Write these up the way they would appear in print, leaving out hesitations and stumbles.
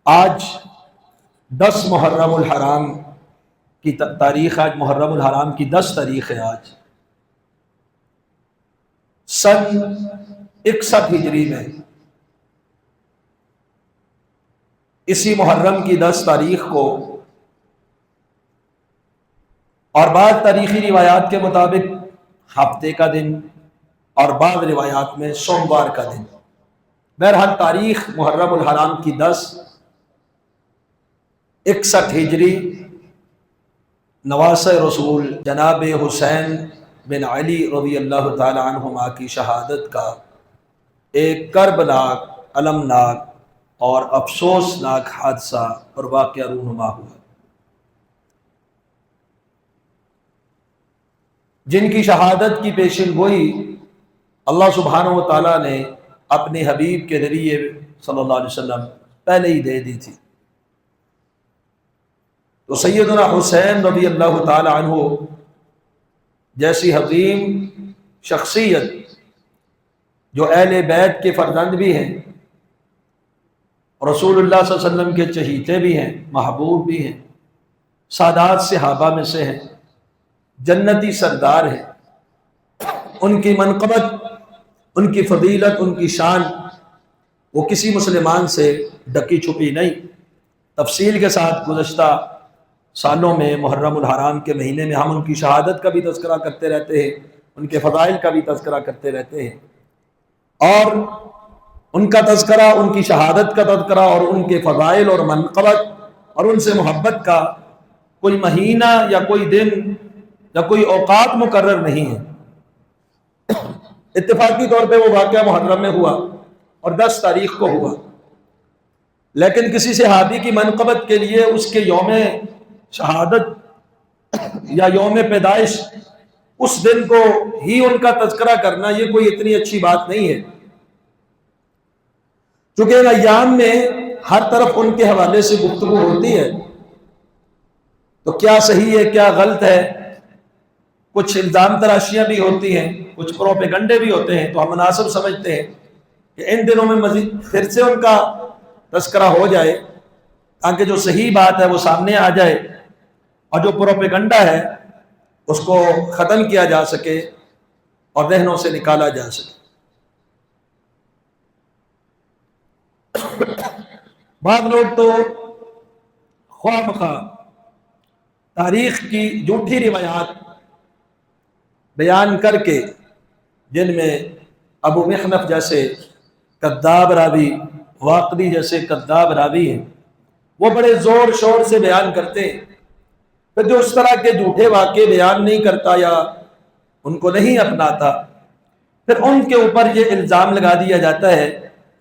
آج 10 محرم الحرام کی تاریخ، آج محرم الحرام کی 10 تاریخ ہے۔ آج سن 61 ہجری میں اسی محرم کی 10 تاریخ کو، اور بعض تاریخی روایات کے مطابق ہفتے کا دن، اور بعض روایات میں سوموار کا دن، بہرحال تاریخ محرم الحرام کی 10 61 ہجری، نواسۂ رسول جناب حسین بن علی رضی اللہ تعالی عنہما کی شہادت کا ایک کربناک، المناک اور افسوسناک حادثہ اور واقعہ رونما ہوا، جن کی شہادت کی پیشن گوئی اللہ سبحانہ و تعالیٰ نے اپنے حبیب کے ذریعے صلی اللہ علیہ وسلم پہلے ہی دے دی تھی۔ تو سیدنا حسین رضی اللہ تعالی عنہ جیسی عظیم شخصیت، جو اہل بیت کے فرزند بھی ہیں، رسول اللہ صلی اللہ علیہ وسلم کے چہیتے بھی ہیں، محبوب بھی ہیں، سادات صحابہ میں سے ہیں، جنتی سردار ہیں، ان کی منقبت، ان کی فضیلت، ان کی شان وہ کسی مسلمان سے ڈکی چھپی نہیں۔ تفصیل کے ساتھ گزشتہ سالوں میں محرم الحرام کے مہینے میں ہم ان کی شہادت کا بھی تذکرہ کرتے رہتے ہیں، ان کے فضائل کا بھی تذکرہ کرتے رہتے ہیں، اور ان کا تذکرہ، ان کی شہادت کا تذکرہ اور ان کے فضائل اور منقبت اور ان سے محبت کا کوئی مہینہ یا کوئی دن یا کوئی اوقات مقرر نہیں ہے۔ اتفاقی طور پہ وہ واقعہ محرم میں ہوا اور 10 تاریخ کو ہوا، لیکن کسی صحابی کی منقبت کے لیے اس کے یوم شہادت یا یوم پیدائش، اس دن کو ہی ان کا تذکرہ کرنا، یہ کوئی اتنی اچھی بات نہیں ہے، چونکہ ان ایام میں ہر طرف ان کے حوالے سے گفتگو ہوتی ہے، تو کیا صحیح ہے کیا غلط ہے، کچھ الزام تراشیاں بھی ہوتی ہیں، کچھ پروپیگنڈے بھی ہوتے ہیں، تو ہم مناسب سمجھتے ہیں کہ ان دنوں میں مزید پھر سے ان کا تذکرہ ہو جائے، تاکہ جو صحیح بات ہے وہ سامنے آ جائے اور جو پروپیگنڈا ہے اس کو ختم کیا جا سکے اور ذہنوں سے نکالا جا سکے۔ بعض لوگ تو خواہ مخواہ تاریخ کی جھوٹی روایات بیان کر کے، جن میں ابو محنف جیسے کذاب راوی، واقدی جیسے کذاب راوی ہیں، وہ بڑے زور شور سے بیان کرتے ہیں، پھر جو اس طرح کے جھوٹے واقعے بیان نہیں کرتا یا ان کو نہیں اپناتا، پھر ان کے اوپر یہ الزام لگا دیا جاتا ہے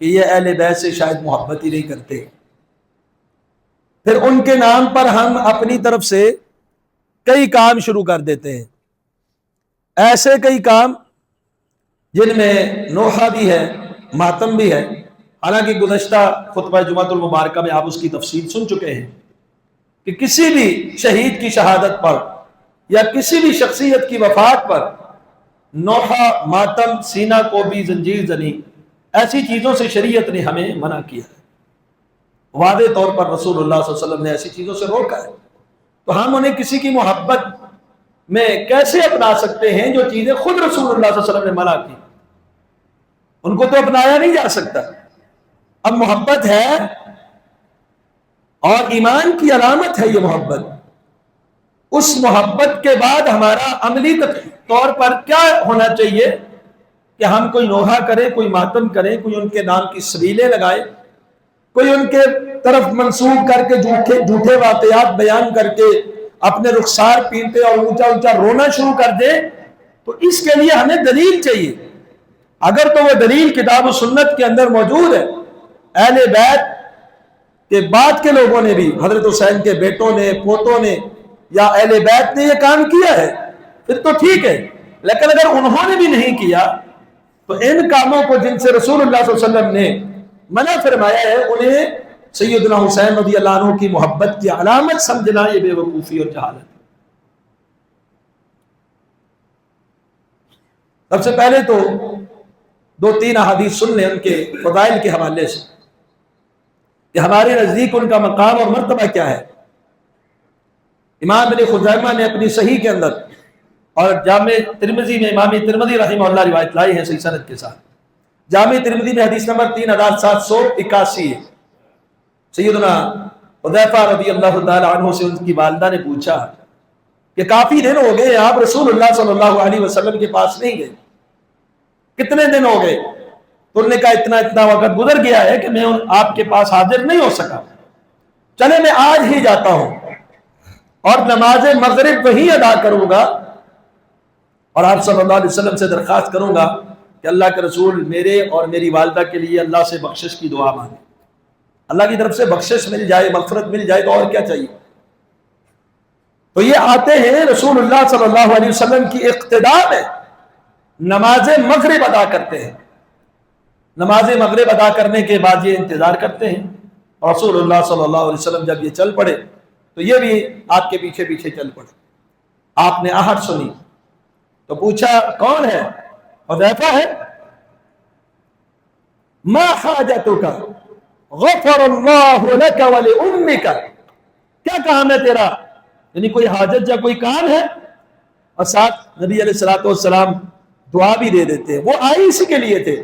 کہ یہ اہل بیت سے شاید محبت ہی نہیں کرتے، پھر ان کے نام پر ہم اپنی طرف سے کئی کام شروع کر دیتے ہیں، ایسے کئی کام جن میں نوحہ بھی ہے، ماتم بھی ہے۔ حالانکہ گزشتہ خطبہ جمعۃ المبارکہ میں آپ اس کی تفصیل سن چکے ہیں کہ کسی بھی شہید کی شہادت پر یا کسی بھی شخصیت کی وفات پر نوحہ، ماتم، سینہ کو بھی زنجیر زنی، ایسی چیزوں سے شریعت نے ہمیں منع کیا ہے، واضح طور پر رسول اللہ صلی اللہ علیہ وسلم نے ایسی چیزوں سے روکا ہے۔ تو ہم انہیں کسی کی محبت میں کیسے اپنا سکتے ہیں جو چیزیں خود رسول اللہ صلی اللہ علیہ وسلم نے منع کی؟ ان کو تو اپنایا نہیں جا سکتا۔ اب محبت ہے اور ایمان کی علامت ہے یہ محبت، اس محبت کے بعد ہمارا عملی طور پر کیا ہونا چاہیے کہ ہم کوئی نوحہ کریں، کوئی ماتم کریں، کوئی ان کے نام کی سبیلیں لگائے، کوئی ان کے طرف منسوب کر کے جھوٹے واقعات بیان کر کے اپنے رخسار پیٹے اور اونچا اونچا رونا شروع کر دے، تو اس کے لیے ہمیں دلیل چاہیے۔ اگر تو وہ دلیل کتاب و سنت کے اندر موجود ہے، اہل بیت کے بعد کے لوگوں نے بھی، حضرت حسین کے بیٹوں نے، پوتوں نے یا اہل بیت نے یہ کام کیا ہے، پھر تو ٹھیک ہے، لیکن اگر انہوں نے بھی نہیں کیا تو ان کاموں کو جن سے رسول اللہ صلی اللہ علیہ وسلم نے منع فرمایا ہے، انہیں سیدنا حسین رضی اللہ عنہ کی محبت کی علامت سمجھنا یہ بے وقوفی اور جہالت ہے۔ سب سے پہلے تو 2-3 احادیث سن لیں ان کے فضائل کے حوالے سے کہ ہمارے نزدیک ان کا مقام اور مرتبہ کیا ہے۔ امام ابن خزیمہ نے اپنی صحیح کے اندر اور جامع ترمذی میں امام ترمذی رحمہ اللہ روایت لائی ہے صحیح سند کے ساتھ۔ جامع ترمذی میں حدیث نمبر 3781 ہے۔ سیدنا حذیفہ رضی اللہ تعالی عنہ سے ان کی والدہ نے پوچھا کہ کافی دن ہو گئے آپ رسول اللہ صلی اللہ علیہ وسلم کے پاس نہیں گئے، کتنے دن ہو گئے؟ تو انہوں نے کہا اتنا وقت گزر گیا ہے کہ میں آپ کے پاس حاضر نہیں ہو سکا، چلے میں آج ہی جاتا ہوں اور نماز مغرب وہی ادا کروں گا اور آپ صلی اللہ علیہ وسلم سے درخواست کروں گا کہ اللہ کے رسول میرے اور میری والدہ کے لیے اللہ سے بخشش کی دعا مانگے، اللہ کی طرف سے بخشش مل جائے، مغفرت مل جائے تو اور کیا چاہیے۔ تو یہ آتے ہیں رسول اللہ صلی اللہ علیہ وسلم کی اقتداء میں نماز مغرب ادا کرتے ہیں، نماز مغرب ادا کرنے کے بعد یہ انتظار کرتے ہیں، رسول اللہ صلی اللہ علیہ وسلم جب یہ چل پڑے تو یہ بھی آپ کے پیچھے پیچھے چل پڑے۔ آپ نے آہٹ سنی تو پوچھا کون ہے؟ حذیفہ ہے۔ ما حاجتک غفر اللہ لک ولامک، کیا کام ہے تیرا؟ یعنی کوئی حاجت یا کوئی کام ہے؟ اور ساتھ نبی علیہ الصلوۃ والسلام دعا بھی دے دیتے ہیں، وہ آئے اسی کے لیے تھے،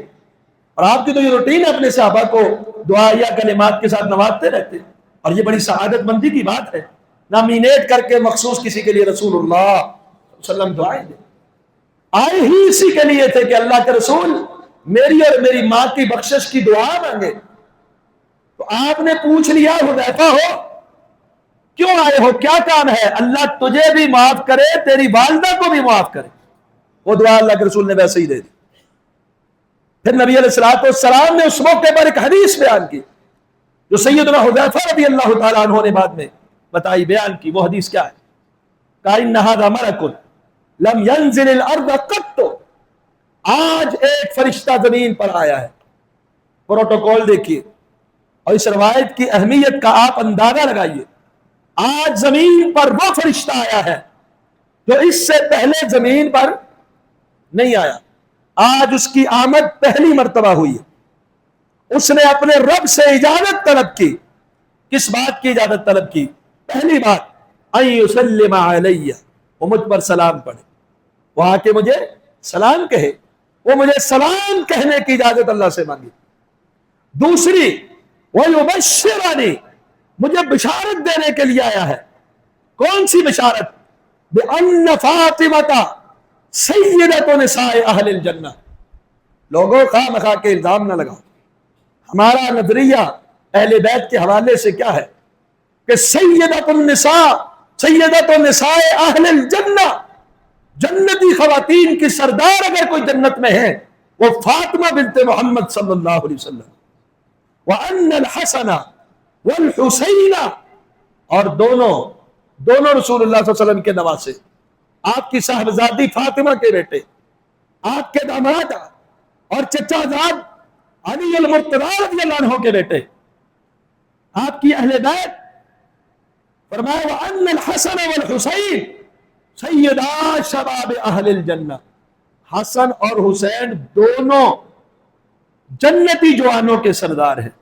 اور آپ کی تو یہ روٹین ہے اپنے صحابہ کو دعا یا کلمات کے ساتھ نوازتے رہتے ہیں، اور یہ بڑی سعادت مندی کی بات ہے، نامینیٹ کر کے مخصوص کسی کے لیے رسول اللہ صلی اللہ علیہ وسلم دعائیں دیں۔ آئے ہی اسی کے لیے تھے کہ اللہ کے رسول میری اور میری ماں کی بخشش کی دعا مانگے۔ تو آپ نے پوچھ لیا حذیفہ ہو کیوں آئے ہو، کیا کام ہے؟ اللہ تجھے بھی معاف کرے، تیری والدہ کو بھی معاف کرے۔ وہ دعا اللہ کے رسول نے ویسے ہی دے دی۔ پھر نبی علیہ الصلوۃ والسلام نے اس موقع پر ایک حدیث بیان کی جو سیدنا حذیفہ رضی اللہ تعالیٰ عنہ نے بعد میں بتائی، بیان کی۔ وہ حدیث کیا ہے؟ کہا ان ھذا ملک لم ينزل الارض قط، آج ایک فرشتہ زمین پر آیا ہے۔ پروٹوکول دیکھیے اور اس روایت کی اہمیت کا آپ اندازہ لگائیے۔ آج زمین پر وہ فرشتہ آیا ہے جو اس سے پہلے زمین پر نہیں آیا، آج اس کی آمد پہلی مرتبہ ہوئی ہے۔ اس نے اپنے رب سے اجازت طلب کی۔ کس بات کی اجازت طلب کی؟ پہلی بات ان یسلم علیہ، وہ مجھ پر سلام پڑھے، وہ آ کے مجھے سلام کہے، وہ مجھے سلام کہنے کی اجازت اللہ سے مانگی۔ دوسری وَيُبَشِّرَنِي، مجھے بشارت دینے کے لیے آیا ہے۔ کون سی بشارت؟ بِأَنَّ فاطمة سیدۃ نساء اہل الجنہ۔ لوگوں خواہ مخواہ کے الزام نہ لگاؤ، ہمارا نظریہ اہل بیت کے حوالے سے کیا ہے کہ سیدۃ نساء اہل الجنہ، جنتی خواتین کی سردار اگر کوئی جنت میں ہے وہ فاطمہ بنت محمد صلی اللہ علیہ وسلم۔ وَأَنَّ الْحَسَنَ وَالْحُسَيْنَ، اور دونوں رسول اللہ صلی اللہ علیہ وسلم کے نواسے، آپ کی صاحبزادی فاطمہ کے بیٹے، آپ کے داماد اور چچا زاد علی المرتضیٰ رضی اللہ عنہ کے بیٹے، آپ کی اہل بیت، فرمایا وَأَنَّ الْحَسَنَ وَالْحُسَيْنَ سیدا شباب اہل الجنہ، حسن اور حسین دونوں جنتی جوانوں کے سردار ہیں۔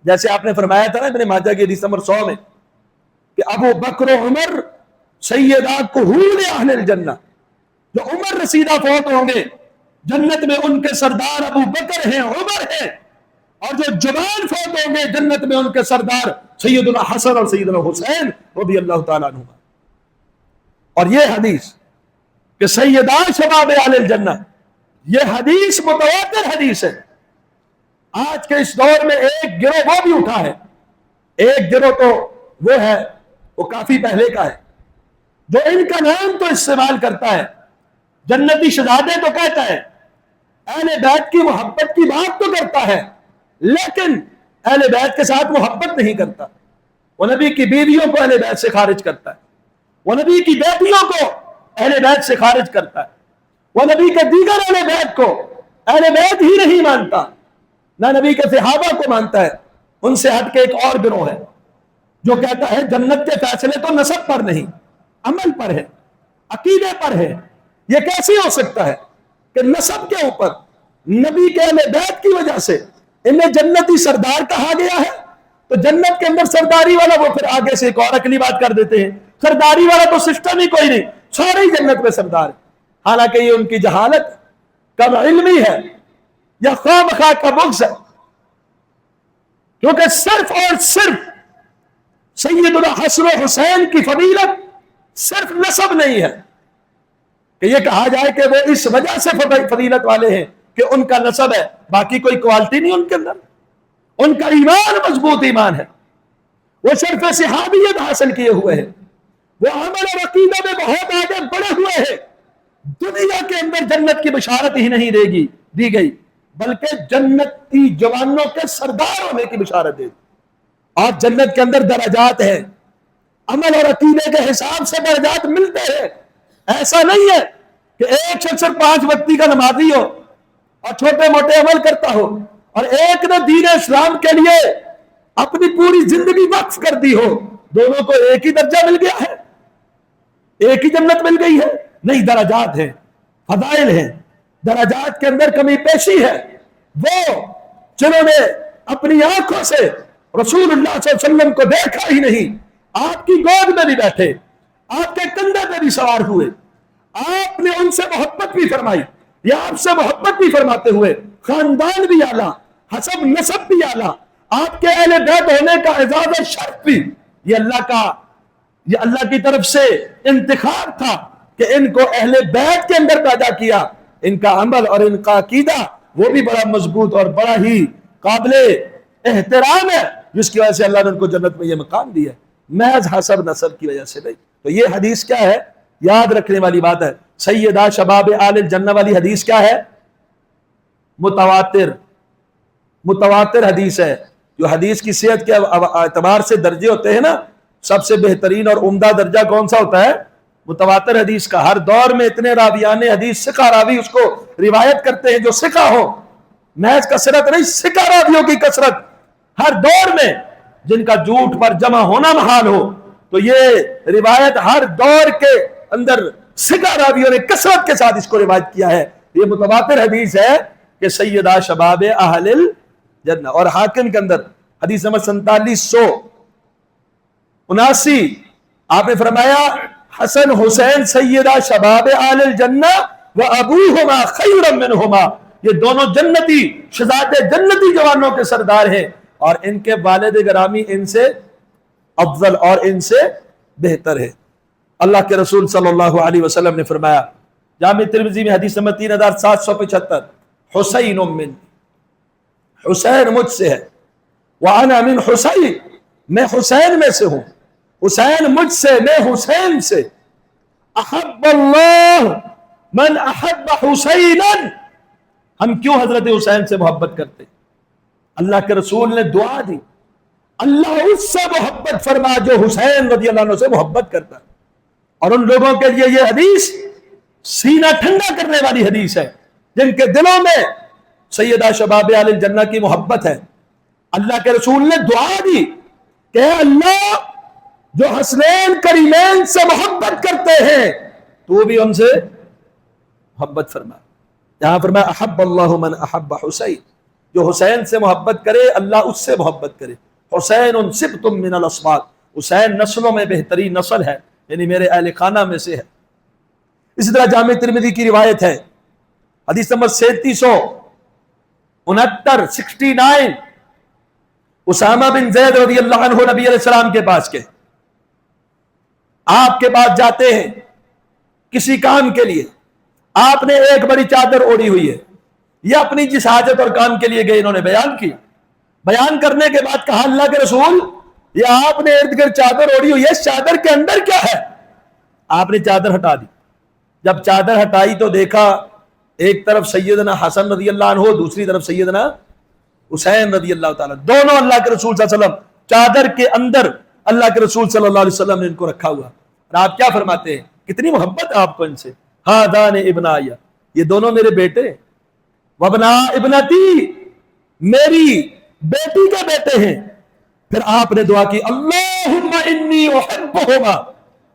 جیسے آپ نے فرمایا تھا نا ابن ماجہ کی حدیث نمبر 100 میں کہ ابو بکر و عمر سیدہ کہول اہل الجنہ، جو عمر رسیدہ فوت ہوں گے جنت میں ان کے سردار ابو بکر ہیں، عمر ہیں، اور جو جوان فوت ہوں گے جنت میں ان کے سردار سیدنا حسن اور سیدنا حسین رضی اللہ تعالیٰ عنہ۔ اور یہ حدیث کہ سیدہ شباب اہل الجنہ، یہ حدیث متواتر حدیث ہے۔ آج کے اس دور میں ایک گروہ وہ بھی اٹھا ہے، ایک گروہ تو وہ ہے، وہ کافی پہلے کا ہے، جو ان کا نام تو استعمال کرتا ہے، جنتی شہزادے تو کہتا ہے، اہل بیت کی محبت کی بات تو کرتا ہے، لیکن اہل بیت کے ساتھ محبت نہیں کرتا۔ وہ نبی کی بیویوں کو اہل بیت سے خارج کرتا ہے، وہ نبی کی بیٹیوں کو اہل بیت سے خارج کرتا ہے، وہ نبی کے دیگر اہل بیت کو اہل بیت ہی نہیں مانتا، نہ نبی کے صحابہ کو مانتا ہے۔ ان سے ہٹ کے ایک اور گروہ ہے جو کہتا ہے جنت کے فیصلے تو نسب پر نہیں، عمل پر ہے، عقیدے پر ہے۔ یہ کیسے ہو سکتا ہے کہ نسب کے اوپر نبی کے اہل بیت کی وجہ سے انہیں جنتی سردار کہا گیا ہے، تو جنت کے اندر سرداری والا وہ پھر آگے سے ایک اور اگلی بات کر دیتے ہیں، سرداری والا تو سسٹم ہی کوئی نہیں، سارے ہی جنت میں سردار ہے۔ حالانکہ یہ ان کی جہالت کم علمی ہے یا خواہ مخواہ کا بغض ہے، کیونکہ صرف اور صرف سیدنا حسن و حسین کی فضیلت صرف نسب نہیں ہے کہ یہ کہا جائے کہ وہ اس وجہ سے فضیلت والے ہیں کہ ان کا نسب ہے، باقی کوئی کوالٹی نہیں ان کے اندر، ان کا ایمان مضبوط ایمان ہے، وہ صرف صحابیت حاصل کیے ہوئے ہیں، وہ عمل اور عقیدہ میں بہت آگے بڑھے ہوئے ہیں، دنیا کے اندر جنت کی بشارت ہی نہیں دی گئی بلکہ جنتی جوانوں کے سردار ہونے کی بشارت دی۔ اور جنت کے اندر درجات ہیں، عمل اور عقیدے کے حساب سے درجات ملتے ہیں، ایسا نہیں ہے کہ ایک شخص 5 وقتی کا نمازی ہو اور چھوٹے موٹے عمل کرتا ہو اور ایک نے دین اسلام کے لیے اپنی پوری زندگی وقف کر دی ہو، دونوں کو ایک ہی درجہ مل گیا ہے، ایک ہی جنت مل گئی ہے؟ نہیں، درجات ہیں، فضائل ہیں، درجات کے اندر کمی پیشی ہے۔ وہ جنہوں نے اپنی آنکھوں سے رسول اللہ صلی اللہ علیہ وسلم کو دیکھا ہی نہیں، آپ کی گود میں بھی بیٹھے، آپ کے کندھے پہ بھی سوار ہوئے، آپ نے ان سے محبت بھی فرمائی، یا آپ سے محبت بھی فرماتے ہوئے خاندان بھی اعلیٰ، حسب نسب بھی اعلیٰ، آپ کے اہل بیت ہونے کا اعزاز و شرف بھی، یہ اللہ کی طرف سے انتخاب تھا کہ ان کو اہل بیت کے اندر پیدا کیا، ان کا عمل اور ان کا عقیدہ وہ بھی بڑا مضبوط اور بڑا ہی قابل احترام ہے، جس کی وجہ سے اللہ نے ان کو جنت میں یہ مقام دیا ہے، محض حسب نسب کی وجہ سے نہیں۔ تو یہ حدیث کیا ہے؟ یاد رکھنے والی بات ہے، سیدہ شباب آل الجنہ والی حدیث کیا ہے؟ متواتر حدیث ہے۔ جو حدیث کی صحت کے اعتبار سے درجے ہوتے ہیں نا، سب سے بہترین اور عمدہ درجہ کون سا ہوتا ہے؟ متواتر حدیث کا۔ ہر دور میں اتنے راویان حدیث، ثقہ راوی اس کو روایت کرتے ہیں جو ثقہ ہو، محض کثرت نہیں، ثقہ راویوں کی کثرت ہر دور میں، جن کا جھوٹ پر جمع ہونا محال ہو، تو یہ روایت ہر دور کے اندر ثقہ راویوں نے کثرت کے ساتھ اس کو روایت کیا ہے۔ یہ متواتر حدیث ہے کہ سیدہ شباب اہل الجنہ۔ اور حاکم کے اندر حدیث نمبر 4779 آپ نے فرمایا حسن حسین سیدہ شباب اہل الجنہ و ابوہما خیر منہما، یہ دونوں جنتی شہزادے جنتی جوانوں کے سردار ہیں، اور ان کے والد گرامی ان سے افضل اور ان سے بہتر ہے۔ اللہ کے رسول صلی اللہ علیہ وسلم نے فرمایا جامع ترمذی میں حدیث نمبر 3775، حسین من، حسین مجھ سے ہے، وانا من حسین، میں حسین میں سے ہوں، حسین مجھ سے، میں حسین سے، احب اللہ من احب حسینا، ہم کیوں حضرت حسین سے محبت کرتے؟ اللہ کے رسول نے دعا دی، اللہ اس سے محبت فرما جو حسین رضی اللہ عنہ سے محبت کرتا ہے۔ اور ان لوگوں کے لیے یہ حدیث سینہ ٹھنڈا کرنے والی حدیث ہے جن کے دلوں میں سیدہ شباب اہل الجنہ کی محبت ہے۔ اللہ کے رسول نے دعا دی کہ اے اللہ جو حسنین کریمین سے محبت کرتے ہیں تو بھی ان سے محبت فرما۔ یہاں فرمایا احب اللہ من احب حسین، جو حسین سے محبت کرے اللہ اس سے محبت کرے۔ حسین سبط من الاصباط، حسین نسلوں میں بہترین نسل ہے، یعنی میرے اہل خانہ میں سے ہے۔ اسی طرح جامع ترمذی کی روایت ہے حدیث نمبر 3769، اسامہ بن زید رضی اللہ عنہ نبی علیہ السلام کے پاس کے، آپ کے پاس جاتے ہیں کسی کام کے لیے، آپ نے ایک بڑی چادر اوڑھی ہوئی ہے، یہ اپنی جس حاجت اور کام کے لیے گئے انہوں نے بیان کی، بیان کرنے کے بعد کہا اللہ کے رسول یہ آپ نے ارد گرد چادر اوڑھی ہوئی ہے، اس چادر کے اندر کیا ہے؟ آپ نے چادر ہٹا دی، جب چادر ہٹائی تو دیکھا ایک طرف سیدنا حسن رضی اللہ عنہ، دوسری طرف سیدنا حسین رضی اللہ تعالیٰ، دونوں اللہ کے رسول صلی اللہ علیہ وسلم چادر کے اندر، اللہ کے رسول صلی اللہ علیہ وسلم نے ان کو رکھا ہوا۔ اور آپ کیا فرماتے ہیں؟ کتنی محبت ہے آپ کو ان سے، ہادان ابنایا، یہ دونوں میرے بیٹے، وابنا ابنتی، میری بیٹی کے بیٹے ہیں۔ پھر آپ نے دعا کی اللہم انی احبہما،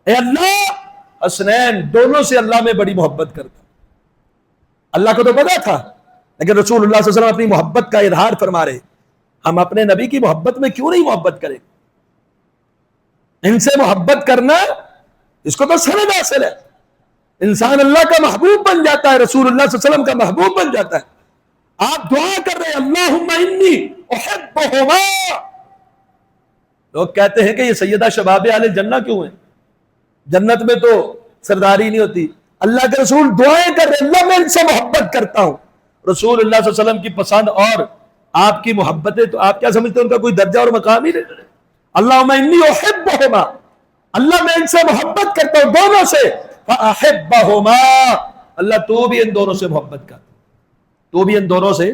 اے اللہ حسنین دونوں سے اللہ میں بڑی محبت کرتا۔ اللہ کو تو پتا تھا، لیکن رسول اللہ صلی اللہ علیہ وسلم اپنی محبت کا اظہار فرما رہے ہم اپنے نبی کی محبت میں کیوں نہیں محبت کریں؟ ان سے محبت کرنا اس کو تو سند حاصل ہے. انسان اللہ کا محبوب بن جاتا ہے، رسول اللہ صلی اللہ علیہ وسلم کا محبوب بن جاتا ہے. آپ دعا کر رہے ہیں اللہم انی احبہما. لوگ کہتے ہیں کہ یہ سیدہ شباب اہل جنہ کیوں ہیں؟ جنت میں تو سرداری نہیں ہوتی. اللہ کے رسول دعائیں کر رہے ہیں اللہ میں ان سے محبت کرتا ہوں. رسول اللہ صلی اللہ علیہ وسلم کی پسند اور آپ کی محبتیں تو آپ کیا سمجھتے ہیں ان کا کوئی درجہ اور مقام ہی نہیں. اللہم انی احبہما، اللہ میں ان سے محبت کرتا ہوں دونوں سے. فاحبہما، اللہ تو بھی ان دونوں سے محبت کر، تو بھی ان دونوں سے.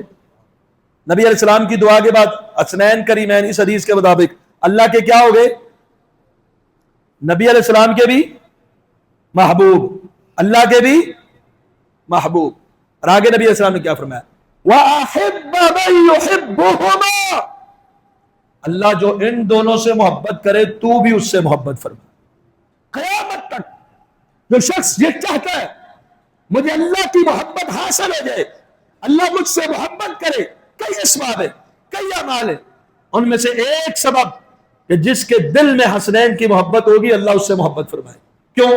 نبی علیہ السلام کی دعا کے بعد حسنین کریمین اس حدیث کے مطابق اللہ کے کیا ہو گئے؟ نبی علیہ السلام کے بھی محبوب، اللہ کے بھی محبوب. اور آگے نبی علیہ السلام نے کیا فرمایا؟ وَأَحِبَّ مَن يُحِبُّهُمَا، اللہ جو ان دونوں سے محبت کرے تو بھی اس سے محبت فرما. قیامت تک جو شخص یہ چاہتا ہے مجھے اللہ کی محبت حاصل ہو جائے، اللہ مجھ سے محبت کرے، کئی اسباب ہے، کئی اعمال ہے، ان میں سے ایک سبب کہ جس کے دل میں حسنین کی محبت ہوگی اللہ اس سے محبت فرمائے. کیوں؟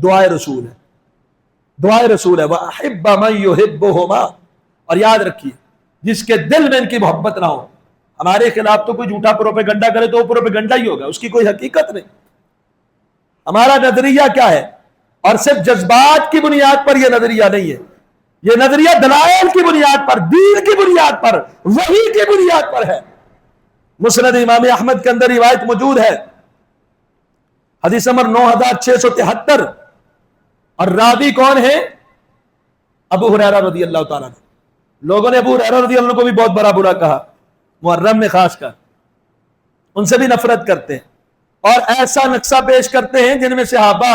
دعائے رسول ہے، دعائے رسول ہے وَأَحِبَّ مَن يُحِبُّهُمَا. اور یاد رکھیے جس کے دل میں ان کی محبت نہ ہو، ہمارے خلاف تو کوئی جھوٹا پروپیگنڈا کرے تو وہ پروپیگنڈا ہی ہوگا، اس کی کوئی حقیقت نہیں. ہمارا نظریہ کیا ہے؟ اور صرف جذبات کی بنیاد پر یہ نظریہ نہیں ہے، یہ نظریہ دلائل کی بنیاد پر، دین کی بنیاد پر، وحی کی بنیاد پر ہے. مسند امام احمد کے اندر روایت موجود ہے، حدیث نمبر 9673، اور راوی کون ہے؟ ابو ہریرہ رضی اللہ تعالیٰ عنہ. لوگوں نے ابو ہریرہ رضی اللہ عنہ کو بھی بہت برا کہا، محرم میں خاص کر، ان سے بھی نفرت کرتے ہیں اور ایسا نقشہ پیش کرتے ہیں جن میں صحابہ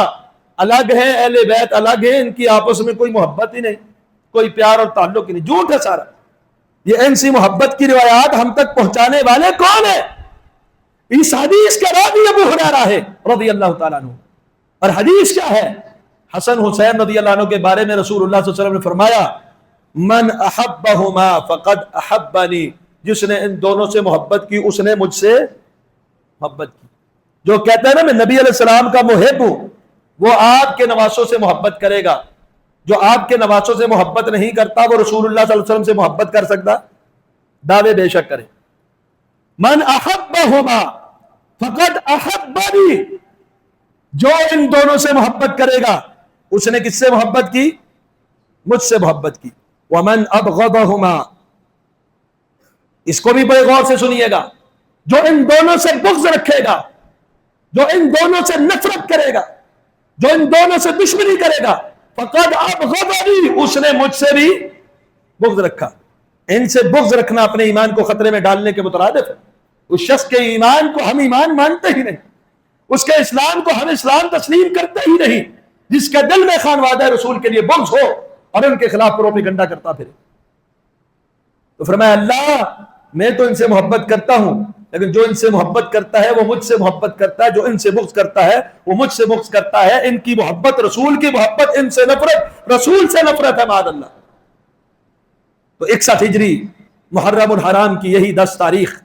الگ ہیں، اہل بیت الگ ہیں، ان کی آپس میں کوئی محبت ہی نہیں، کوئی پیار اور تعلق ہی نہیں. جھوٹ ہے سارا. یہ ایسی محبت کی روایات ہم تک پہنچانے والے کون ہیں؟ اس حدیث کا راوی ابو ہریرہ ہے رضی اللہ تعالیٰ عنہ. اور حدیث کیا ہے؟ حسن حسین رضی اللہ عنہ کے بارے میں رسول اللہ صلی اللہ علیہ وسلم نے فرمایا من احبہما فقد احبنی، جس نے ان دونوں سے محبت کی اس نے مجھ سے محبت کی. جو کہتا ہے نا میں نبی علیہ السلام کا محب ہوں، وہ آپ کے نواسوں سے محبت کرے گا. جو آپ کے نواسوں سے محبت نہیں کرتا وہ رسول اللہ صلی اللہ علیہ وسلم سے محبت کر سکتا؟ دعوے بے شک کرے. من احبہما فقد احبنی، جو ان دونوں سے محبت کرے گا اس نے کس سے محبت کی؟ مجھ سے محبت کی. ومن ابغضہما، اس کو بھی بڑے غور سے سنیے گا، جو ان دونوں سے بغض رکھے گا، جو ان دونوں سے نفرت کرے گا، جو ان دونوں سے دشمنی کرے گا، فقد ابغضنی، اس نے مجھ سے بھی بغض رکھا. ان سے بغض رکھنا اپنے ایمان کو خطرے میں ڈالنے کے مترادف ہے. اس شخص کے ایمان کو ہم ایمان مانتے ہی نہیں، اس کے اسلام کو ہم اسلام تسلیم کرتے ہی نہیں، جس کے دل میں خانوادہ رسول کے لیے بغض ہو اور ان کے خلاف پروپیگنڈا کرتا پھرے. تو فرمایا اللہ میں تو ان سے محبت کرتا ہوں، لیکن جو ان سے محبت کرتا ہے وہ مجھ سے محبت کرتا ہے، جو ان سے بغض کرتا ہے وہ مجھ سے بغض کرتا ہے. ان کی محبت رسول کی محبت، ان سے نفرت رسول سے نفرت ہے معاذ اللہ. تو 61 ہجری محرم الحرام کی یہی 10 تاریخ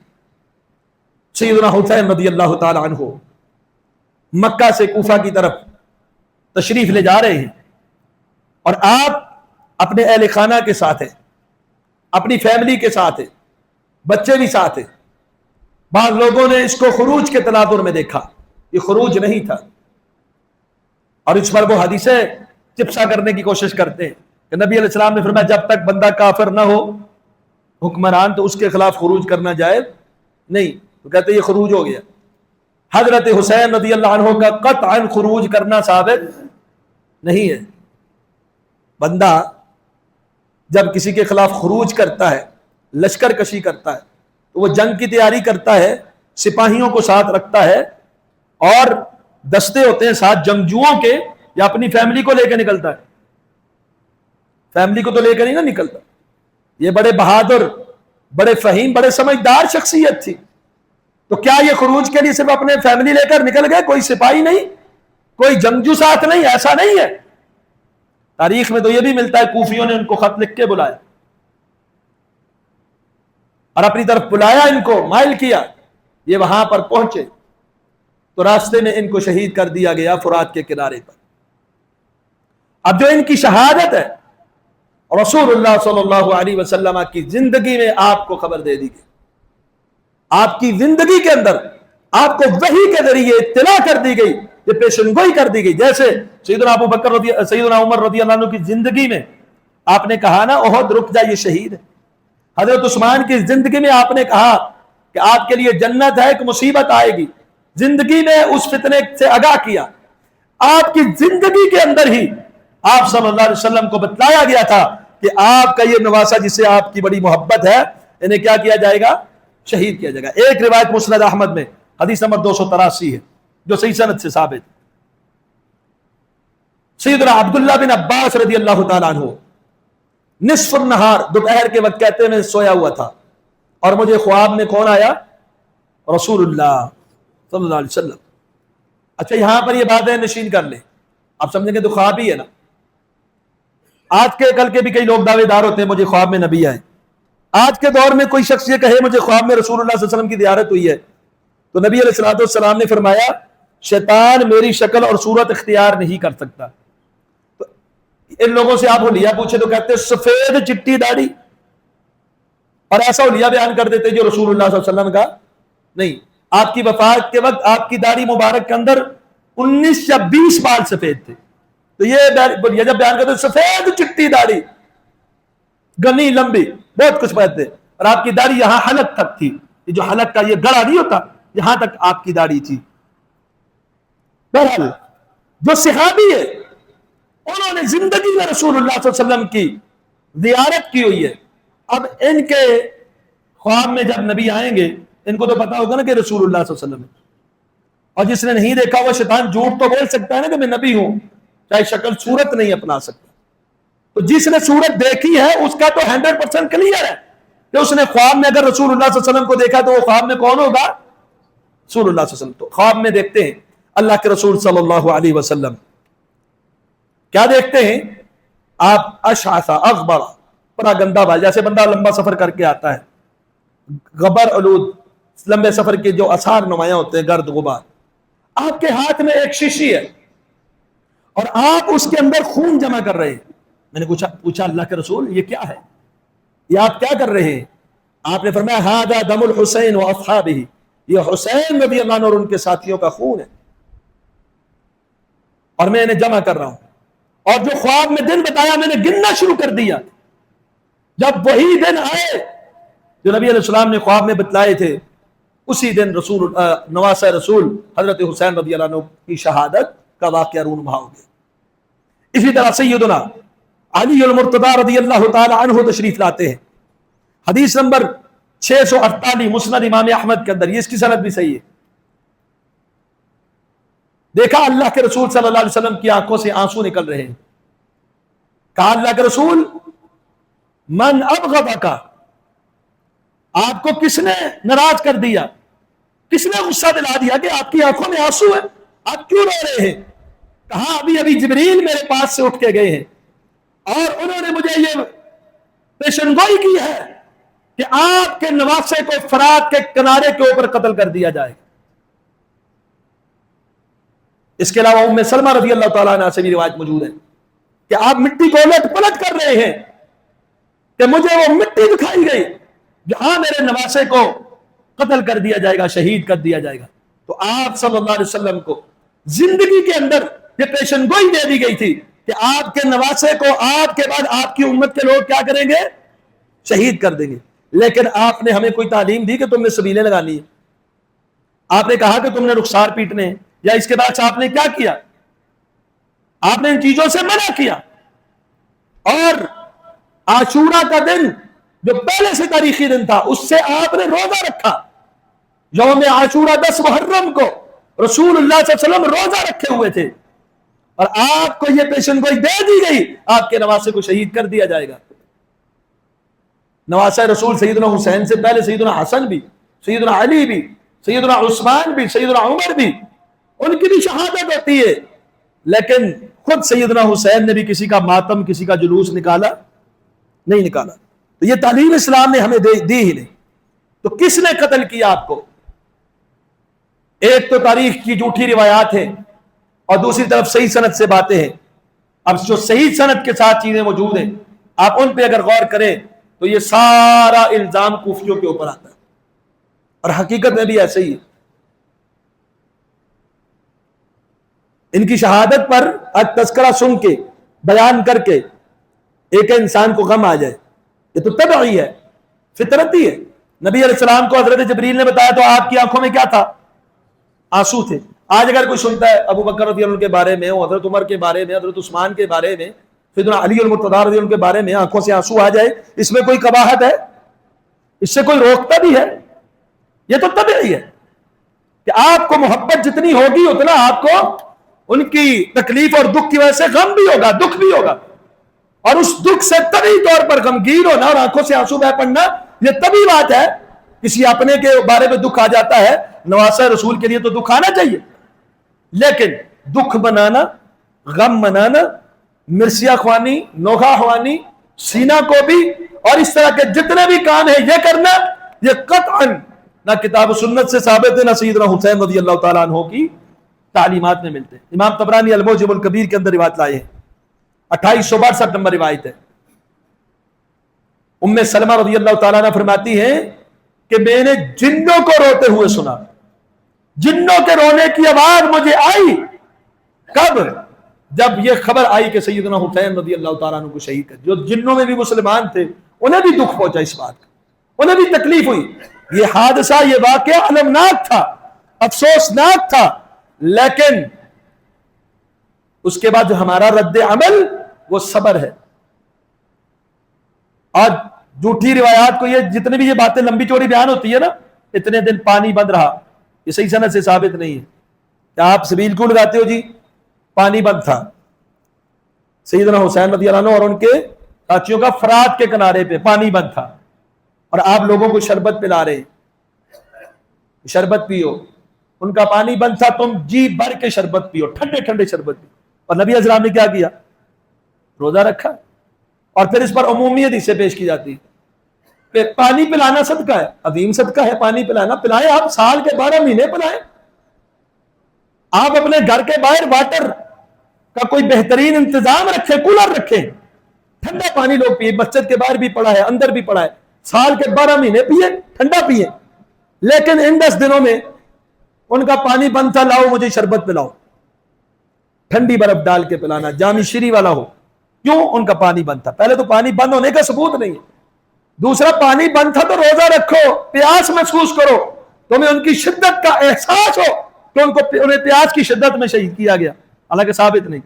سیدنا حسین رضی اللہ تعالی عنہ مکہ سے کوفہ کی طرف تشریف لے جا رہے ہیں، اور آپ اپنے اہل خانہ کے ساتھ ہیں، اپنی فیملی کے ساتھ ہیں، بچے بھی ساتھ ہیں. بعض لوگوں نے اس کو خروج کے تناظر میں دیکھا، یہ خروج نہیں تھا، اور اس پر وہ حدیثیں چپسا کرنے کی کوشش کرتے ہیں کہ نبی علیہ السلام نے فرمایا جب تک بندہ کافر نہ ہو حکمران تو اس کے خلاف خروج کرنا جائز نہیں. تو کہتے ہیں یہ خروج ہو گیا. حضرت حسین رضی اللہ عنہ کا قطعا خروج کرنا ثابت نہیں ہے. بندہ جب کسی کے خلاف خروج کرتا ہے، لشکر کشی کرتا ہے، تو وہ جنگ کی تیاری کرتا ہے، سپاہیوں کو ساتھ رکھتا ہے، اور دستے ہوتے ہیں ساتھ جنگجوؤں کے، یا اپنی فیملی کو لے کے نکلتا ہے. فیملی کو تو لے کے نہیں نا نکلتا. یہ بڑے بہادر، بڑے فہیم، بڑے سمجھدار شخصیت تھی. تو کیا یہ خروج کے لیے صرف اپنے فیملی لے کر نکل گئے؟ کوئی سپاہی نہیں، کوئی جنگجو ساتھ نہیں، ایسا نہیں ہے. تاریخ میں تو یہ بھی ملتا ہے کوفیوں نے ان کو خط لکھ کے بلایا. اور اپنی طرف بلایا، ان کو مائل کیا، یہ وہاں پر پہنچے تو راستے میں ان کو شہید کر دیا گیا فرات کے کنارے پر۔ اب جو ان کی شہادت ہے رسول اللہ صلی اللہ علیہ وسلم کی زندگی میں آپ کو خبر دے دی گئی، آپ کی زندگی کے اندر آپ کو وحی کے ذریعے اطلاع کر دی گئی، یہ پیشن گوئی کر دی گئی۔ جیسے سیدنا عمر رضی اللہ عنہ کی زندگی میں آپ نے کہا نا احد رک جا یہ شہید ہے، حضرت عثمان کی زندگی میں آپ نے کہا کہ آپ کے لیے جنت ہے، ایک مصیبت آئے گی، زندگی میں اس فتنے سے آگاہ کیا۔ آپ کی زندگی کے اندر ہی آپ صلی اللہ علیہ وسلم کو بتلایا گیا تھا کہ آپ کا یہ نواسہ جسے آپ کی بڑی محبت ہے انہیں کیا کیا جائے گا؟ شہید کیا جائے گا۔ ایک روایت مسند احمد میں حدیث نمبر 283 ہے جو صحیح سند سے ثابت۔ سیدنا عبداللہ بن عباس رضی اللہ تعالیٰ عنہ نصف النہار دوپہر کے وقت کہتے ہیں میں سویا ہوا تھا اور مجھے خواب میں کون آیا؟ رسول اللہ صلی اللہ علیہ وسلم۔ اچھا یہاں پر یہ باتیں نشین کر لیں، آپ سمجھیں گے تو خواب ہی ہے نا۔ آج کے کل کے بھی کئی لوگ دعوے دار ہوتے ہیں مجھے خواب میں نبی آئے۔ آج کے دور میں کوئی شخص یہ کہے مجھے خواب میں رسول اللہ صلی اللہ علیہ وسلم کی زیارت ہوئی ہے تو نبی علیہ السلام نے فرمایا شیطان میری شکل اور صورت اختیار نہیں کر سکتا۔ تو ان لوگوں سے آپ حلیہ پوچھے تو کہتے ہیں سفید چٹی داڑھی، اور ایسا حلیہ بیان کر دیتے جو رسول اللہ صلی اللہ علیہ وسلم کا نہیں۔ آپ کی وفات کے وقت آپ کی داڑھی مبارک کے اندر 19 یا 20 بال سفید تھے، تو یہ جب بیان کرتے سفید چٹی داڑھی گنی لمبی بہت کچھ کہتے، اور آپ کی داڑھی یہاں حلق تک تھی، یہ جو حلق کا یہ گڑا نہیں ہوتا یہاں تک آپ کی داڑھی تھی۔ بہرحال جو صحابی ہے انہوں نے زندگی میں رسول اللہ صلی اللہ علیہ وسلم کی زیارت کی ہوئی ہے۔ اب ان کے خواب میں جب نبی آئیں گے ان کو تو پتا ہوگا نا کہ رسول اللہ صلی اللہ علیہ وسلم ہے، اور جس نے نہیں دیکھا وہ شیطان جھوٹ تو بول سکتا ہے نا کہ میں نبی ہوں، چاہے شکل صورت نہیں اپنا سکتا۔ تو جس نے صورت دیکھی ہے اس کا تو 100% کلیئر ہے کہ اس نے خواب میں اگر رسول اللہ صلی اللہ علیہ وسلم کو دیکھا تو وہ خواب میں کون ہوگا؟ رسول اللہ صلی اللہ علیہ وسلم۔ تو خواب میں دیکھتے ہیں اللہ کے رسول صلی اللہ علیہ وسلم کیا دیکھتے ہیں؟ آپ اشعث اغبر، بڑا گندا بال، جیسے بندہ لمبا سفر کر کے آتا ہے، غبر آلود، لمبے سفر کے جو آثار نمایاں ہوتے ہیں، گرد غبار۔ آپ کے ہاتھ میں ایک شیشی ہے اور آپ اس کے اندر خون جمع کر رہے ہیں۔ میں نے پوچھا اللہ کے رسول یہ کیا ہے، یہ آپ کیا کر رہے ہیں؟ آپ نے فرمایا ھذا دم الحسین واصحابہ، یہ حسین رضی اللہ عنہ اور ان کے ساتھیوں کا خون ہے اور میں انہیں جمع کر رہا ہوں۔ اور جو خواب میں دن بتایا میں نے گننا شروع کر دیا۔ جب وہی دن آئے جو نبی علیہ السلام نے خواب میں بتلائے تھے، اسی دن رسول نواسہ رسول حضرت حسین رضی اللہ عنہ کی شہادت کا واقعہ رونما ہو گیا۔ اسی طرح سیدنا علی المرتضی رضی اللہ تعالی عنہ تشریف لاتے ہیں، حدیث نمبر 648 مسند امام احمد کے اندر، یہ اس کی سند بھی صحیح ہے۔ دیکھا اللہ کے رسول صلی اللہ علیہ وسلم کی آنکھوں سے آنسو نکل رہے ہیں، کہا اللہ کے رسول من ابغضک، آپ کو کس نے ناراض کر دیا، کس نے غصہ دلا دیا کہ آپ کی آنکھوں میں آنسو ہے، آپ کیوں رو رہے ہیں؟ کہا ابھی جبریل میرے پاس سے اٹھ کے گئے ہیں اور انہوں نے مجھے یہ پیشن گوئی کی ہے کہ آپ کے نواسے کو فرات کے کنارے کے اوپر قتل کر دیا جائے۔ اس کے علاوہ ام سلمہ رضی اللہ تعالیٰ عنہ سے بھی روایت موجود ہے کہ آپ مٹی کو الٹ پلٹ کر رہے ہیں کہ مجھے وہ مٹی دکھائی گئی جہاں میرے نواسے کو قتل کر دیا جائے گا، شہید کر دیا جائے گا۔ تو آپ صلی اللہ علیہ وسلم کو زندگی کے اندر یہ پیشن گوئی دے دی گئی تھی کہ آپ کے نواسے کو آپ کے بعد آپ کی امت کے لوگ کیا کریں گے؟ شہید کر دیں گے۔ لیکن آپ نے ہمیں کوئی تعلیم دی کہ تم نے سبیلیں لگانی ہے؟ آپ نے کہا کہ تم نے رخسار پیٹنے ہیں؟ یا اس کے بعد آپ نے کیا کیا؟ آپ نے ان چیزوں سے منع کیا۔ اور عاشورہ کا دن جو پہلے سے تاریخی دن تھا اس سے آپ نے روزہ رکھا۔ یوم عاشورہ 10 محرم کو رسول اللہ صلی اللہ علیہ وسلم روزہ رکھے ہوئے تھے اور آپ کو یہ پیشن گوئی دے دی گئی آپ کے نواسے کو شہید کر دیا جائے گا۔ نواسہ رسول سیدنا حسین سے پہلے سیدنا حسن بھی، سیدنا علی بھی، سیدنا عثمان بھی، سیدنا عمر بھی، ان کی بھی شہادت ہوتی ہے، لیکن خود سیدنا حسین نے بھی کسی کا ماتم، کسی کا جلوس نکالا نہیں نکالا۔ تو یہ تعلیم اسلام نے ہمیں دی ہی نہیں۔ تو کس نے قتل کیا آپ کو؟ ایک تو تاریخ کی جھوٹی روایات ہیں اور دوسری طرف صحیح سند سے باتیں ہیں. اب جو صحیح سند کے ساتھ چیزیں موجود ہیں آپ ان پہ اگر غور کریں تو یہ سارا الزام کوفیوں کے اوپر آتا ہے، اور حقیقت میں بھی ایسے ہی ہے. ان کی شہادت پر تذکرہ سن کے بیان کر کے ایک انسان کو غم آ جائے، یہ تو طبعی ہے، فطرتی ہے. نبی علیہ السلام کو حضرت جبریل نے بتایا تو آپ کی آنکھوں میں کیا تھا؟ آنسو تھے. آج اگر کوئی سنتا ہے ابو بکر رضی اللہ عنہ کے بارے میں، حضرت عمر کے بارے میں، حضرت عثمان کے بارے میں، سیدنا علی المرتضی رضی اللہ عنہ کے بارے میں، آنکھوں سے آنسو آ جائے، اس میں کوئی قباحت ہے؟ اس سے کوئی روکتا بھی ہے؟ یہ تو طبعی ہے کہ آپ کو محبت جتنی ہوگی اتنا آپ کو ان کی تکلیف اور دکھ کی وجہ سے غم بھی ہوگا، دکھ بھی ہوگا، اور اس دکھ سے طبعی طور پر غمگین ہونا اور آنکھوں سے آنسو بہ پڑنا یہ طبعی بات ہے. کسی اپنے کے بارے میں دکھ آ جاتا ہے، نواسہ رسول کے لیے تو دکھ آنا چاہیے، لیکن دکھ منانا، غم منانا، مرثیہ خوانی، نوحہ خوانی، سینہ کو بھی اور اس طرح کے جتنے بھی کام ہیں یہ کرنا، یہ قطعاً نہ کتاب و سنت سے ثابت ہے، نہ سیدنا حسین رضی اللہ تعالیٰ عنہ کی تعلیمات میں ملتے ہیں. امام طبرانی المعجم الکبیر کے اندر روایت لائے ہیں، 2862 نمبر روایت ہے. ام سلمہ رضی اللہ تعالیٰ عنہ فرماتی ہیں کہ میں نے جنوں کو روتے ہوئے سنا، جنوں کے رونے کی آواز مجھے آئی. کب؟ جب یہ خبر آئی کہ سیدنا حسین رضی اللہ تعالیٰ عنہ کو شہید کر. جو جنوں میں بھی مسلمان تھے انہیں بھی دکھ پہنچا اس بات کا، انہیں بھی تکلیف ہوئی. یہ حادثہ، یہ واقعہ المناک تھا، افسوسناک تھا، لیکن اس کے بعد جو ہمارا رد عمل وہ صبر ہے. اور جھوٹی روایات کو، یہ جتنے بھی یہ باتیں لمبی چوڑی بیان ہوتی ہے نا، اتنے دن پانی بند رہا، یہ صحیح سند سے ثابت نہیں ہے. کیا آپ سبیل کیوں لگاتے ہو جی؟ پانی بند تھا. سیدنا حسین رضی اللہ عنہ اور ان کے ساتھیوں کا فرات کے کنارے پہ پانی بند تھا، اور آپ لوگوں کو شربت پلا رہے، شربت پیو. ان کا پانی بند تھا، تم جی بھر کے شربت پیو، ٹھنڈے ٹھنڈے شربت پیو. اور نبی اسلام نے کیا کیا؟ روزہ رکھا. اور پھر اس پر عمومی حدیثیں پیش کی جاتی کہ پانی پلانا صدقہ ہے، عظیم صدقہ ہے پانی پلانا. پلائیں، آپ سال کے 12 مہینے پلائیں. آپ اپنے گھر کے باہر واٹر کا کوئی بہترین انتظام رکھیں، کولر رکھیں، ٹھنڈا پانی لوگ پیے. مسجد کے باہر بھی پڑا ہے، اندر بھی پڑا ہے، سال کے 12 مہینے پیے، ٹھنڈا پیے. لیکن ان 10 دنوں میں ان کا پانی بند تھا، لاؤ مجھے شربت پلاؤ، ٹھنڈی برف ڈال کے پلانا، جامی شیری والا ہو. کیوں؟ ان کا پانی بند تھا. پہلے تو پانی بند ہونے کا ثبوت نہیں ہے، دوسرا پانی بند تھا تو روزہ رکھو، پیاس محسوس کرو، تمہیں ان کی شدت کا احساس ہو کہ انہیں پیاس کی شدت میں شہید کیا گیا، حالانکہ ثابت نہیں.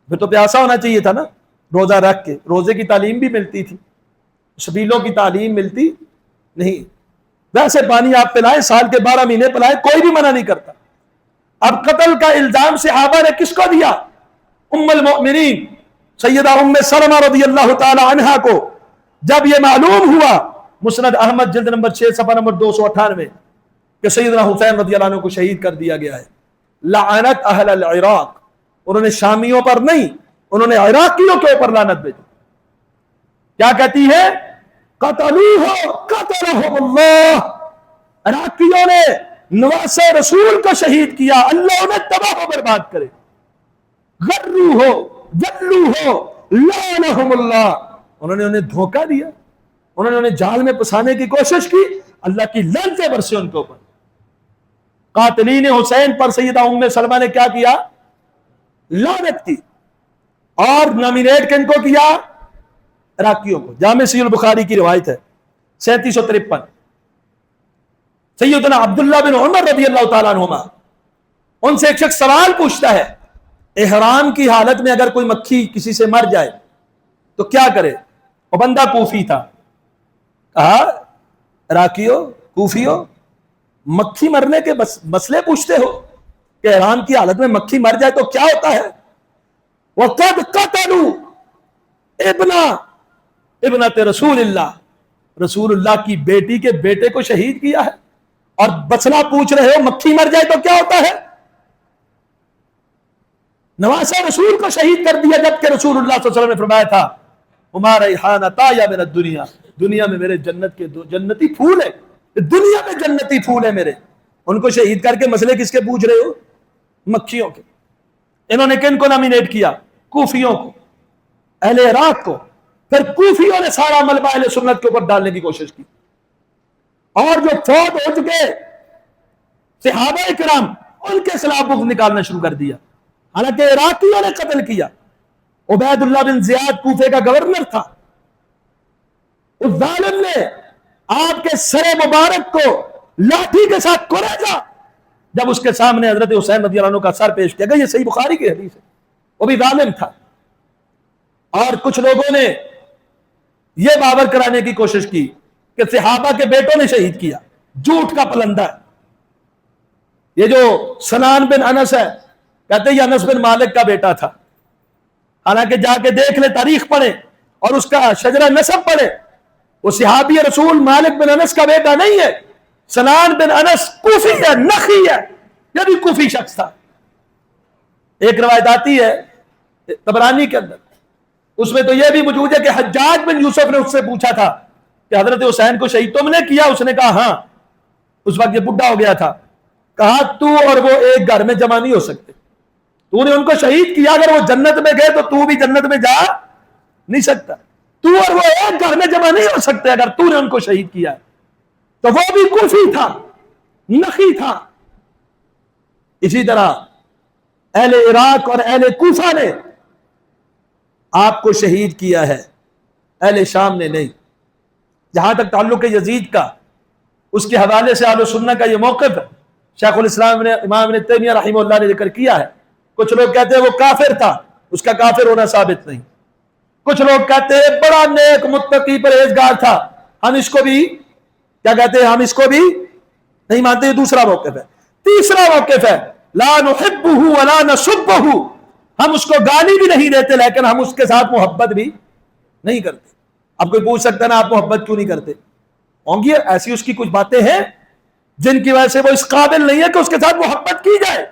پھر تو پیاسا ہونا چاہیے تھا نا، روزہ رکھ کے. روزے کی تعلیم بھی ملتی تھی، سبیلوں کی تعلیم ملتی نہیں. ویسے پانی آپ پلائیں، سال کے 12 مہینے پلائیں، کوئی بھی منع نہیں کرتا. اب قتل کا الزام صحابہ نے کس کو دیا؟ ام المؤمنین سیدہ ام سلمہ رضی اللہ تعالی عنہا کو. جب یہ معلوم ہوا، مسند احمد جلد نمبر 6 صفحہ نمبر 298 کہ سیدنا حسین رضی اللہ عنہ کو شہید کر دیا گیا ہے، لعنت اہل العراق، انہوں نے شامیوں پر نہیں، انہوں نے عراقیوں کے اوپر لعنت بھیجی. کیا کہتی ہے؟ قتلوہ قتلہم اللہ، عراقیوں نے نواسہ رسول کو شہید کیا، اللہ انہیں تباہ و برباد کرے. غرو ہو ذلو ہو لعنہم اللہ، انہوں نے انہیں دھوکہ دیا، انہوں نے انہیں جال میں پھنسانے کی کوشش کی، اللہ کی لعنتیں برسے ان کے اوپر. قاتلین حسین پر سیدہ ام سلمہ نے کیا کیا؟ لعنت کی. اور نامینیٹ کن کو کیا؟ عراقیوں کو. جامع صحیح البخاری کی روایت ہے 3753. سیدنا عبداللہ بن عمر رضی اللہ تعالیٰ عنہما، ان سے ایک شخص سوال پوچھتا ہے، احرام کی حالت میں اگر کوئی مکھی کسی سے مر جائے تو کیا کرے؟ وہ بندہ کوفی تھا. کہا، عراقیوں، کوفیوں، مکھی مرنے کے مسئلے پوچھتے ہو کہ احرام کی حالت میں مکھی مر جائے تو کیا ہوتا ہے؟ وَقَدْ قَتَلُوا ابنت رسول اللہ، رسول اللہ کی بیٹی کے بیٹے کو شہید کیا ہے، اور مسئلہ پوچھ رہے ہو مکھی مر جائے تو کیا ہوتا ہے؟ نواسہ رسول کو شہید کر دیا، جبکہ رسول اللہ صلی اللہ علیہ وسلم نے فرمایا تھا ہما ریحانتا یا من الدنیا، دنیا میں میرے جنت کے دو جنتی پھول ہے، دنیا میں جنتی پھول ہے میرے، ان کو شہید کر کے مسئلے کس کے پوچھ رہے ہو؟ مکیوں کے۔ انہوں نے کن کو نامینیٹ کیا؟ کوفیوں کو، اہل عراق کو۔ پھر کوفیوں نے سارا ملبہ اہل سنت کے اوپر ڈالنے کی کوشش کی، اور جو فوت ہو چکے صحابہ کرام ان کے خلاف بغض نکالنا شروع کر دیا، حالانکہ عراقیوں نے قتل کیا۔ عبید اللہ بن زیاد کوفے کا گورنر تھا، اس ظالم نے آپ کے سر مبارک کو لاٹھی کے ساتھ کوڑا، جب اس کے سامنے حضرت حسین رضی اللہ عنہ کا سر پیش کیا گیا، یہ صحیح بخاری کی حدیث ہے، وہ بھی ظالم تھا۔ اور کچھ لوگوں نے یہ باور کرانے کی کوشش کی کہ صحابہ کے بیٹوں نے شہید کیا، جھوٹ کا پلندہ ہے۔ یہ جو سنان بن انس ہے، کہتے ہیں یہ انس بن مالک کا بیٹا تھا، حالانکہ جا کے دیکھ لے، تاریخ پڑھے اور اس کا شجرہ نسب پڑھے، وہ صحابی رسول مالک بن انس کا بیٹا نہیں ہے۔ سنان بن انس کوفی ہے، نخی ہے، یہ بھی کوفی شخص تھا۔ ایک روایت آتی ہے طبرانی کے اندر، اس میں تو یہ بھی موجود ہے کہ حجاج بن یوسف نے اس سے پوچھا تھا کہ حضرت حسین کو شہید تم نے کیا؟ اس نے کہا ہاں، اس وقت یہ بڈھا ہو گیا تھا۔ کہا تو اور وہ ایک گھر میں جمع نہیں ہو سکتے، تو نے ان کو شہید کیا، اگر وہ جنت میں گئے تو تو بھی جنت میں جا نہیں سکتا، تو اور وہ ایک گھر میں جمع نہیں ہو سکتے اگر تو نے ان کو شہید کیا ہے۔ تو وہ بھی کوفی تھا، نخی تھا۔ اسی طرح اہل عراق اور اہل کوفہ نے آپ کو شہید کیا ہے، اہل شام نے نہیں۔ جہاں تک تعلق یزید کا، اس کے حوالے سے اہل سنت کا یہ موقف ہے، شیخ الاسلام نے امام ابن تیمیہ رحمہ اللہ نے ذکر کیا ہے۔ کچھ لوگ کہتے ہیں وہ کافر تھا، اس کا کافر ہونا ثابت نہیں۔ کچھ لوگ کہتے ہیں بڑا نیک متقی پرہیزگار تھا، ہم اس کو بھی کیا کہتے ہیں، ہم اس کو بھی نہیں مانتے۔ یہ دوسرا موقف ہے۔ تیسرا موقف ہے لا نحبہ ولا نسبہ، ہم اس کو گالی بھی نہیں دیتے لیکن ہم اس کے ساتھ محبت بھی نہیں کرتے۔ اب کوئی پوچھ سکتا ہے نا آپ محبت کیوں نہیں کرتے؟ ہوں گی ایسی اس کی کچھ باتیں ہیں جن کی وجہ سے وہ اس قابل نہیں ہے کہ اس کے ساتھ محبت کی جائے،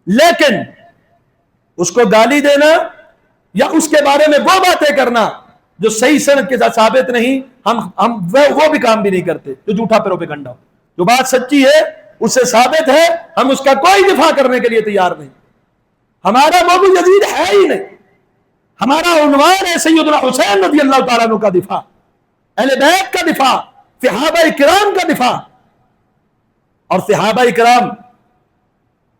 لیکن اس کو گالی دینا یا اس کے بارے میں وہ باتیں کرنا جو صحیح سند کے ساتھ ثابت نہیں، ہم وہ بھی کام بھی نہیں کرتے جو جھوٹا پروپیگنڈا ہو۔ جو بات سچی ہے اس سے ثابت ہے، ہم اس کا کوئی دفاع کرنے کے لیے تیار نہیں۔ ہمارا موضوع یزید ہے ہی نہیں، ہمارا عنوان ہے سیدنا حسین رضی اللہ تعالیٰ عنہ کا دفاع، اہل بیت کا دفاع، صحابہ کرام کا دفاع۔ اور صحابہ کرام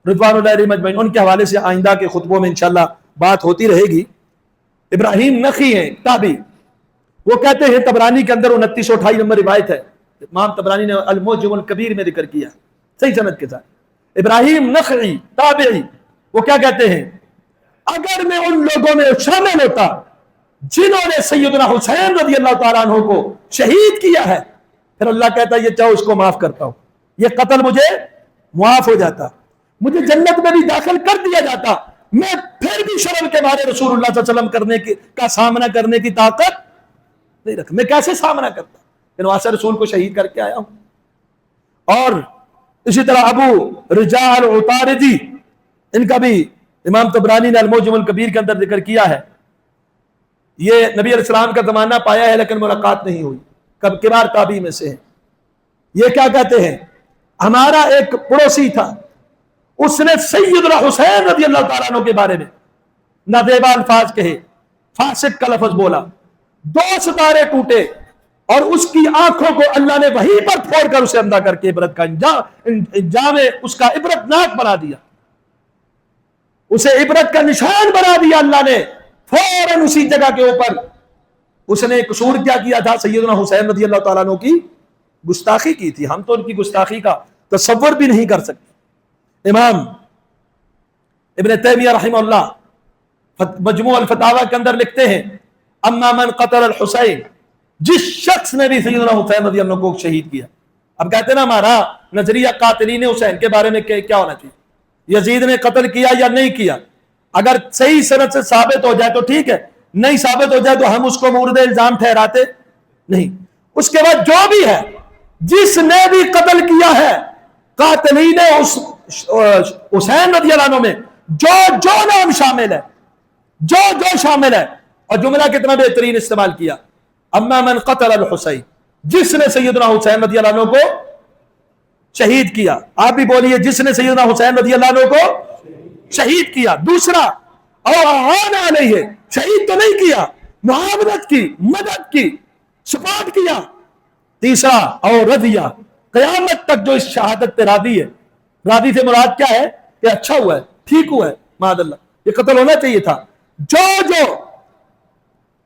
رضوان اللہ علیہم اجمعین، ان کے حوالے سے آئندہ کے خطبوں میں انشاءاللہ بات ہوتی رہے گی۔ ابراہیم نخی ہیں تابعی، وہ کہتے ہیں طبرانی کے اندر 2928 نمبر روایت ہے، امام طبرانی نے المعجم الکبیر میں ذکر کیا صحیح سند کے ساتھ۔ ابراہیم نخعی تابعی وہ کیا کہتے ہیں، اگر میں ان لوگوں میں شامل ہوتا جنہوں نے سیدنا حسین رضی اللہ تعالیٰ عنہ کو شہید کیا ہے، پھر اللہ کہتا ہے یہ چاہو اس کو معاف کرتا ہوں، یہ قتل مجھے معاف ہو جاتا، مجھے جنت میں بھی داخل کر دیا جاتا، میں پھر بھی شرم کے مارے رسول اللہ صلی اللہ علیہ وسلم کرنے کا سامنا کرنے کی طاقت نہیں رکھتا، میں کیسے سامنا کرتا، لیکن وہاں سے رسول کو شہید کر کے آیا ہوں۔ اور اسی طرح ابو رجال عطاردی، ان کا بھی امام طبرانی نے المعجم الکبیر کے اندر ذکر کیا ہے، یہ نبی علیہ السلام کا زمانہ پایا ہے لیکن ملاقات نہیں ہوئی، کب کبار تابعی میں سے ہیں۔ یہ کیا کہتے ہیں، ہمارا ایک پڑوسی تھا، اس نے سیدنا حسین رضی اللہ تعالیٰ عنہ کے بارے میں نادیبا الفاظ کہے، فاسق کا لفظ بولا، 2 ستارے ٹوٹے اور اس کی آنکھوں کو اللہ نے وہیں پر پھوڑ کر اسے اندھا کر کے عبرت کا انجام اس کا عبرت ناک بنا دیا، اسے عبرت کا نشان بنا دیا اللہ نے فوراً اسی جگہ کے اوپر۔ اس نے قصور کیا کیا تھا، سیدنا حسین رضی اللہ تعالیٰ عنہ کی گستاخی کی تھی، ہم تو ان کی گستاخی کا تصور بھی نہیں کر سکتے۔ امام ابن تیمیہ رحمہ اللہ مجموع الفتاوی کے اندر لکھتے ہیں، اما من قتل الحسین، جس شخص نے بھی سیدنا حسین رضی اللہ عنہ کو شہید کیا۔ اب کہتے ہیں نا ہمارا نظریہ قاتلین حسین کے بارے میں کیا ہونا چاہیے، یزید نے قتل کیا یا نہیں کیا، اگر صحیح سند سے ثابت ہو جائے تو ٹھیک ہے، نہیں ثابت ہو جائے تو ہم اس کو مورد الزام ٹھہراتے نہیں۔ اس کے بعد جو بھی ہے، جس نے بھی قتل کیا ہے قاتلین حسین رضی اللہ عنہ میں جو نام شامل ہے، جو شامل ہے، اور جملہ کتنا بہترین استعمال کیا، اما من قتل الحسین، جس نے سیدنا حسین رضی اللہ عنہ کو شہید کیا. آپ بھی بولیے جس نے سیدنا حسین رضی اللہ عنہ کو شہید کیا. دوسرا او اعان علیہ، شہید تو نہیں کیا، معاونت کی، مدد کی، سپورٹ کیا. تیسرا او رضیہ، قیامت تک جو اس شہادت پہ راضی ہے. راضی سے مراد کیا ہے کہ اچھا ہوا ہے، ٹھیک ہوا ہے، معاذ اللہ یہ قتل ہونا چاہیے تھا. جو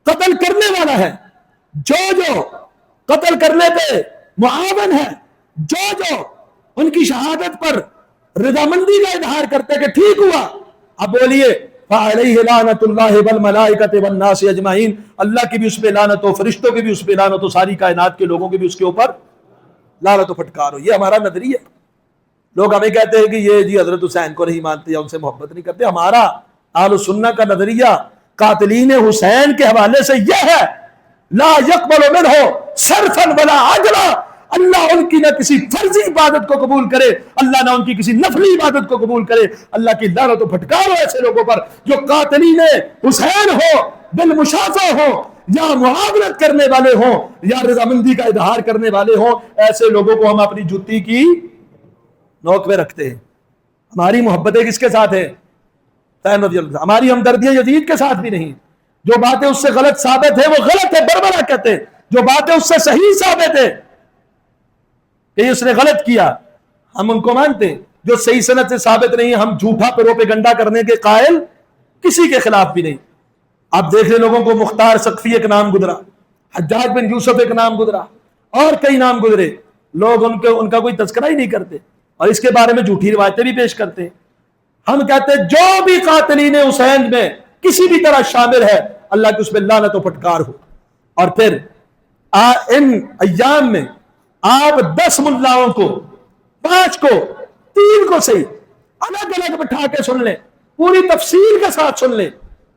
قتل کرنے والا ہے، جو قتل کرنے پہ معاون ہے، جو ان کی شہادت پر رضامندی کا اظہار کرتے کہ ٹھیک ہوا، اب بولیے فَعَلَيْهِ لَعْنَةُ اللَّهِ وَالْمَلَائِكَةِ وَالنَّاسِ أَجْمَعِينَ، اللہ کی بھی اس پہ لعنت ہو، فرشتوں کی بھی اس پہ لعنت ہو، ساری کائنات کے لوگوں کی بھی اس کے اوپر لعنت و پھٹکار ہو. یہ ہمارا نظریہ. لوگ ہمیں کہتے ہیں کہ یہ جی حضرت حسین کو نہیں مانتے یا ان سے محبت نہیں کرتے. ہمارا اہل السنہ کا نظریہ قاتلین حسین کے حوالے سے یہ ہے لا يقبل منہ صرفا ولا عدلا، اللہ ان کی نہ کسی فرضی عبادت کو قبول کرے، اللہ نہ ان کی کسی نفلی عبادت کو قبول کرے. اللہ کی لعنت و پھٹکار ہو ایسے لوگوں پر جو قاتلین حسین ہو، بالمشافہ ہو، یا معاونت کرنے والے ہوں، یا رضامندی کا اظہار کرنے والے ہوں. ایسے لوگوں کو ہم اپنی جوتی کی نوک پہ رکھتے ہیں. ہماری محبتیں کس کے ساتھ ہیں؟ ہماری ہمدردیاں یزید کے ساتھ بھی نہیں. جو باتیں اس سے غلط ثابت ہے وہ غلط ہے، بربرا کہتے ہیں. جو باتیں اس سے صحیح ثابت ہے کہ اس نے غلط کیا، ہم ان کو مانتے ہیں. جو صحیح سند سے ثابت نہیں، ہم جھوٹا پروپیگنڈا کرنے کے قائل کسی کے خلاف بھی نہیں. آپ دیکھ لیں لوگوں کو مختار ثقفی ایک نام گزرا، حجاج بن یوسف ایک نام گزرا، اور کئی نام گزرے. لوگ ان کا کوئی تذکرہ ہی نہیں کرتے اور اس کے بارے میں جھوٹی روایتیں بھی پیش کرتے ہیں. ہم کہتے ہیں جو بھی قاتلین حسین میں کسی بھی طرح شامل ہے، اللہ کی اس پہ لعنت و پھٹکار ہو. اور پھر ان ایام میں آپ 10 ملاؤں کو، 5 کو، 3 کو صحیح الگ الگ بٹھا کے سن لیں، پوری تفصیل کے ساتھ سن لیں.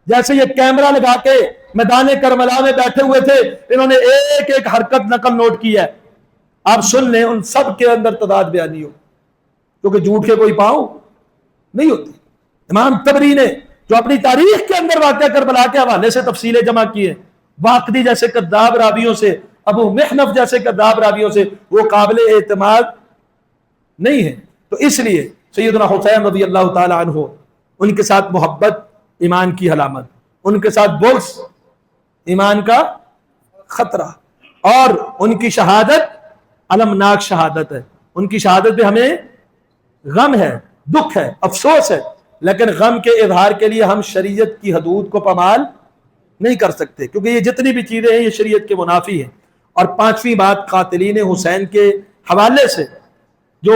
جیسے یہ کیمرہ لگا کے میدان کربلا میں بیٹھے ہوئے تھے، انہوں نے ایک ایک حرکت نقل نوٹ کی ہے. آپ سن لیں، ان سب کے اندر تضاد بیانی ہو، کیونکہ جھوٹ کے کوئی پاؤں نہیں ہوتی. امام طبری نے جو اپنی تاریخ کے اندر واقعہ کربلا کے حوالے سے تفصیلیں جمع کی ہیں، واقدی جیسے کذاب راویوں سے، ابو محنف جیسے کذاب راویوں سے، وہ قابل اعتماد نہیں ہے. تو اس لیے سیدنا حسین رضی اللہ تعالی عنہ، ان کے ساتھ محبت ایمان کی علامت، ان کے ساتھ بغض ایمان کا خطرہ، اور ان کی شہادت المناک شہادت ہے. ان کی شہادت پہ ہمیں غم ہے، دکھ ہے، افسوس ہے، لیکن غم کے اظہار کے لیے ہم شریعت کی حدود کو پامال نہیں کر سکتے، کیونکہ یہ جتنی بھی چیزیں ہیں یہ شریعت کے منافی ہیں. اور 5ویں بات، قاتلین حسین کے حوالے سے جو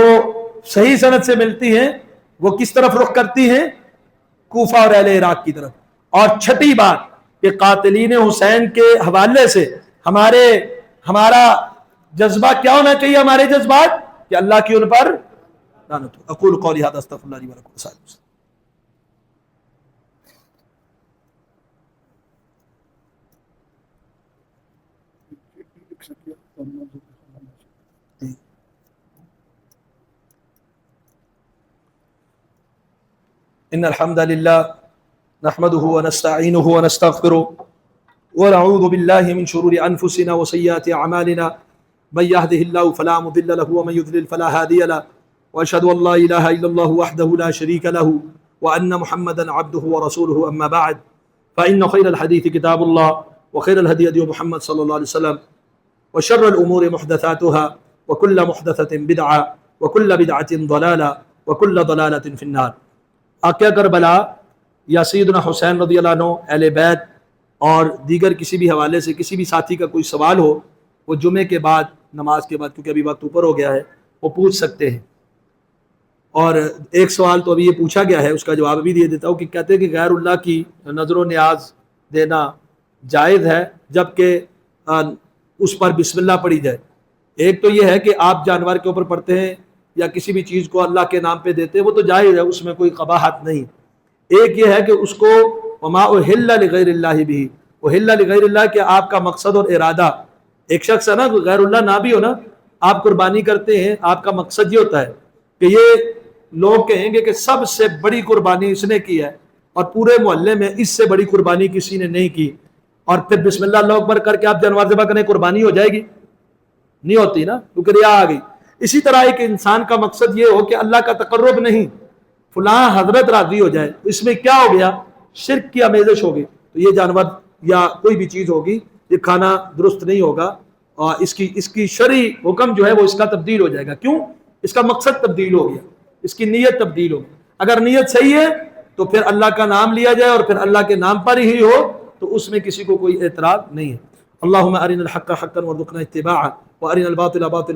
صحیح سند سے ملتی ہیں وہ کس طرف رخ کرتی ہیں؟ کوفہ اور اہل عراق کی طرف. اور 6ٹھی بات کہ قاتلین حسین کے حوالے سے ہمارا جذبہ کیا ہونا چاہیے؟ ہمارے جذبات کہ اللہ کی ان پر لعنت ہو. اقول قولی ھذا استغفر اللہ لی ولکم. ان الحمد للہ نحمده ونستعینه ونستغفره ونعوذ باللہ من شرور انفسنا وسیئات اعمالنا من يهده الله فلا مضل له ومن يضلل فلا هادي له واشهد ان لا اله الا الله وحده لا شريك له وان محمدا عبده ورسوله. اما بعد فان خير الحديث كتاب الله وخير الهدي هدي محمد صلى الله عليه وسلم وشر الامور محدثاتها وكل محدثة بدعة وكل بدعة ضلالة وكل ضلالة في النار. واقعہ کربلا یا سیدنا حسین رضی اللہ عنہ، اہل بیت اور دیگر کسی بھی حوالے سے کسی بھی ساتھی کا کوئی سوال ہو، وہ جمعے کے بعد، نماز کے بعد، کیونکہ ابھی وقت اوپر ہو گیا ہے، وہ پوچھ سکتے ہیں. اور ایک سوال تو ابھی یہ پوچھا گیا ہے، اس کا جواب بھی دے دیتا ہوں کہ کہتے ہیں کہ غیر اللہ کی نظر و نیاز دینا جائز ہے جبکہ اس پر بسم اللہ پڑھی جائے. ایک تو یہ ہے کہ آپ جانور کے اوپر پڑھتے ہیں یا کسی بھی چیز کو اللہ کے نام پہ دیتے ہیں، وہ تو جائز ہے، اس میں کوئی قباحت نہیں. ایک یہ ہے کہ اس کو وما احل لغیر اللہ بھی، احل لغیر اللہ کہ آپ کا مقصد اور ارادہ، ایک شخص ہے نا غیر اللہ نہ بھی ہو نا، آپ قربانی کرتے ہیں، آپ کا مقصد یہ ہوتا ہے کہ یہ لوگ کہیں گے کہ سب سے بڑی قربانی اس نے کی ہے اور پورے محلے میں اس سے بڑی قربانی کسی نے نہیں کی. اور پھر بسم اللہ اللہ اکبر کر کے آپ جانور ذبح کریں قربانی ہو جائے گی؟ نہیں ہوتی نا، کیونکہ ریا آ گئی۔ اسی طرح ایک انسان کا مقصد یہ ہو کہ اللہ کا تقرب نہیں، فلاں حضرت راضی ہو جائے، اس میں کیا ہو گیا؟ شرک کی آمیزش ہوگی، تو یہ جانور یا کوئی بھی چیز ہوگی یہ کھانا درست نہیں ہوگا، اور اس کی شرعی حکم جو ہے وہ اس کا تبدیل ہو جائے گا۔ کیوں؟ اس کا مقصد تبدیل ہو گیا، اس کی نیت تبدیل ہو گئی۔ اگر نیت صحیح ہے تو پھر اللہ کا نام لیا جائے اور پھر اللہ کے نام پر ہی ہو تو اس میں کسی کو کوئی اعتراض نہیں ہے۔ اللہم ارنا الحق حقا وارزقنا اتباعہ وارنا الباطل باطلا